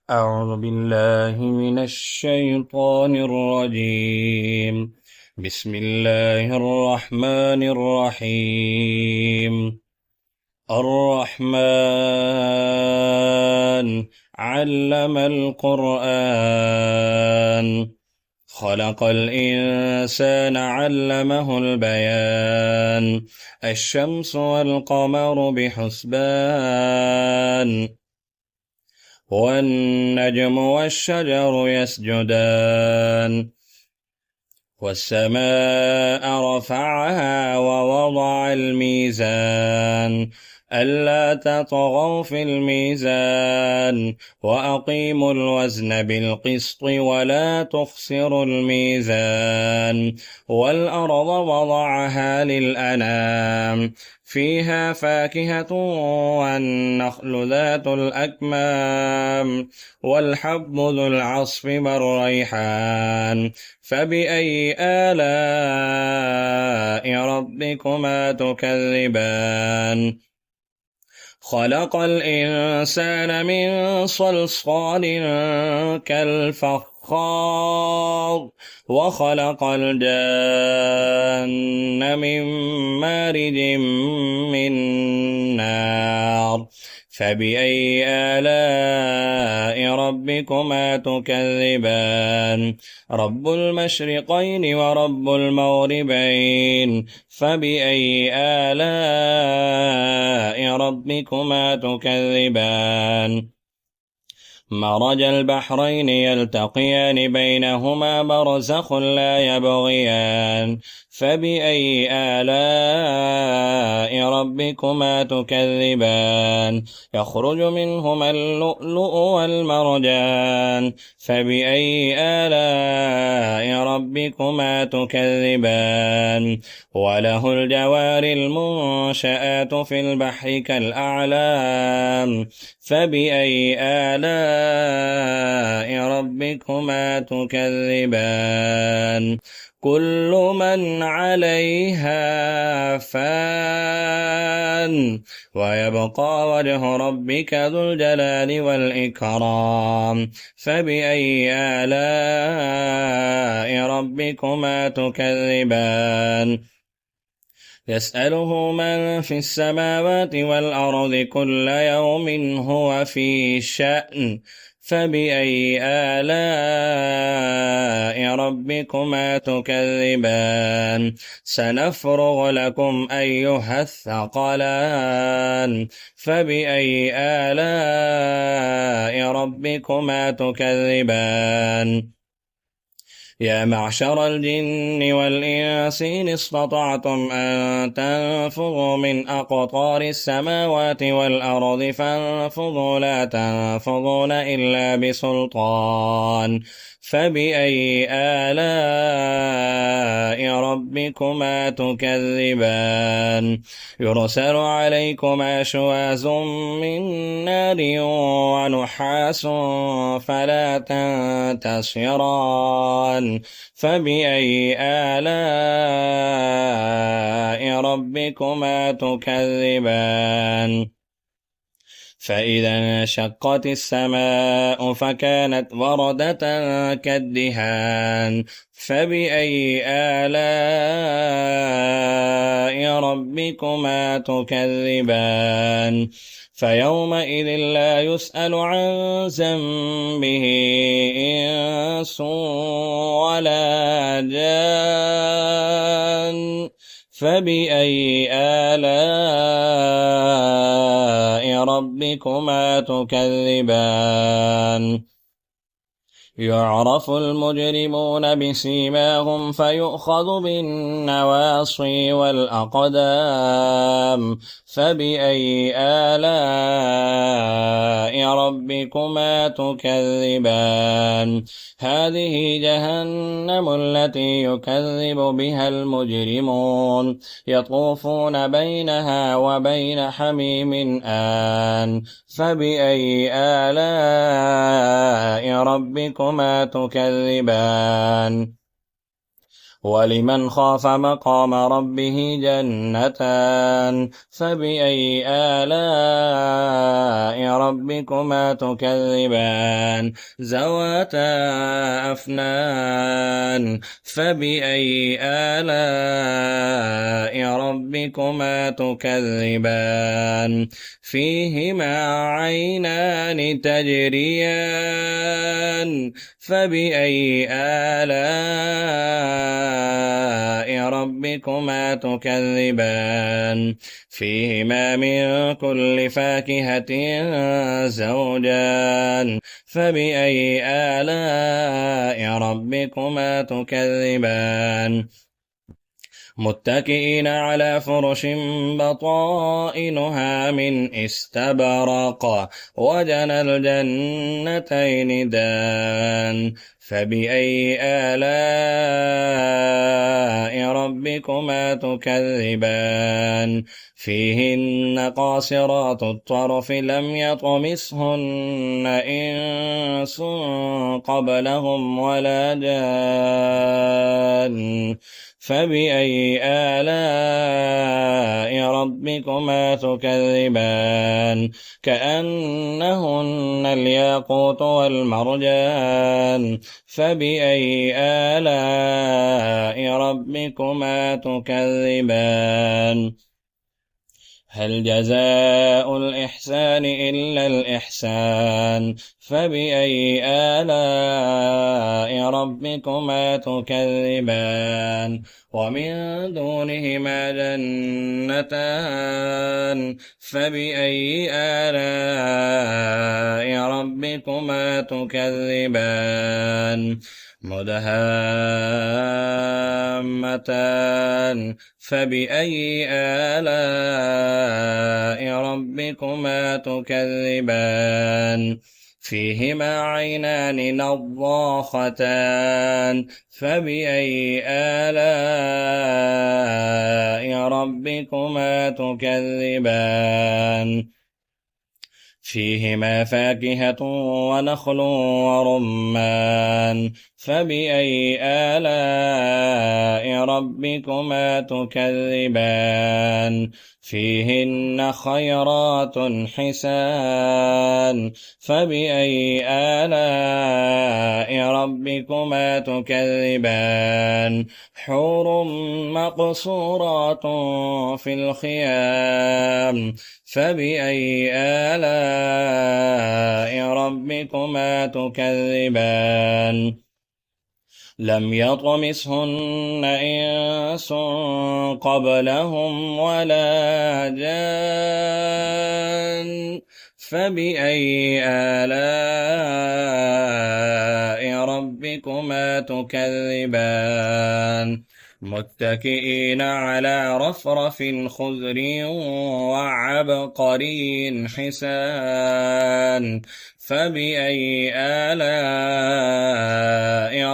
أعوذ بالله من الشيطان الرجيم. بسم الله الرحمن الرحيم. الرحمن علم القرآن، خلق الإنسان علمه البيان. الشمس والقمر بحسبان، والنجم والشجر يسجدان. والسماء رفعها ووضع الميزان، ألا تطغوا في الميزان وأقيموا الوزن بالقسط ولا تخسروا الميزان. والأرض وضعها للأنام، فيها فاكهة والنخل ذات الأكمام والحب ذو العصف والريحان. فبأي آلاء ربكما تكذبان؟ خلق الإنسان من صلصال كالفخار، وخلق الجان من مارج من نار. فبأي آلاء ربكما تكذبان؟ رب المشرقين ورب المغربين، فبأي آلاء ربكما تكذبان؟ مرج البحرين يلتقيان بينهما برزخ لا يبغيان. فبأي آلاء ربكما تكذبان؟ يخرج منهما اللؤلؤ والمرجان. فبأي آلاء ربكما تكذبان؟ وله الجوار المنشآت في البحر كالأعلام. فبأي آلاء ربكما تكذبان؟ كل من عليها فان، ويبقى وجه ربك ذو الجلال والإكرام. فبأي آلاء ربكما تكذبان؟ يسأله من في السماوات والأرض كل يوم هو في شأن. فبأي آلاء ربكما تكذبان؟ سنفرغ لكم أيها الثقلان. فبأي آلاء ربكما تكذبان؟ يا معشر الجن والإنس إن استطعتم أن تنفذوا من أقطار السماوات والأرض فانفذوا، لا تنفذون إلا بسلطان. فبأي آلاء ربكما تكذبان؟ يرسل عليكما شواظ من نار ونحاس فلا تنتصران. فبأي آلاء ربكما تكذبان؟ فإذا انشقت السماء فكانت وردة كالدهان. فبأي آلاء ربكما تكذبان؟ فيومئذ لا يسأل عن ذنبه إنس ولا جان. فبأي آلاء ربكما تكذبان؟ يعرف المجرمون بسيماهم فيؤخذ بالنواصي والأقدام. فبأي آلاء ربكما تكذبان؟ هذه جهنم التي يكذب بها المجرمون، يطوفون بينها وبين حميم آن. فبأي آلاء ربكما تكذبان؟ ولمن خاف مقام ربه جنتان فبأي آلاء ربكما تكذبان ذواتا أفنان فبأي آلاء ربكما تكذبان فيهما عينان تجريان فبأي آلاء ربكما تكذبان فيهما من كل فاكهة زوجان فبأي آلاء ربكما تكذبان متكئين على فرش بطائنها من استبرق وجنى الجنتين دان فبأي آلاء ربكما تكذبان فيهن قاصرات الطرف لم يطمثهن إنس قبلهم ولا جان فبأي آلاء ربكما تكذبان كأنهن الياقوت والمرجان فبأي آلاء ربكما تكذبان هل جزاء الإحسان إلا الإحسان فبأي آلاء ربكما تكذبان ومن دونهما جنتان فبأي آلاء ربكما تكذبان مدهامتان فبأي آلاء ربكما تكذبان فيهما عينان نضاختان فبأي آلاء ربكما تكذبان فيهما فاكهة ونخل ورمان فبأي آلاء ربكما تكذبان فيهن خيرات حسان فبأي آلاء ربكما تكذبان حور مقصورات في الخيام فبأي آلاء ربكما تكذبان لم يطمثهن إنس قبلهم ولا جان فبأي آلاء ربكما تكذبان متكئين على رفرف خضر وعبقري حسان فبأي آلاء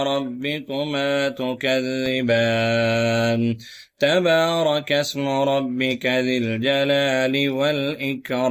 ربكما تكذبان تبارك اسم ربك ذي الجلال والإكرام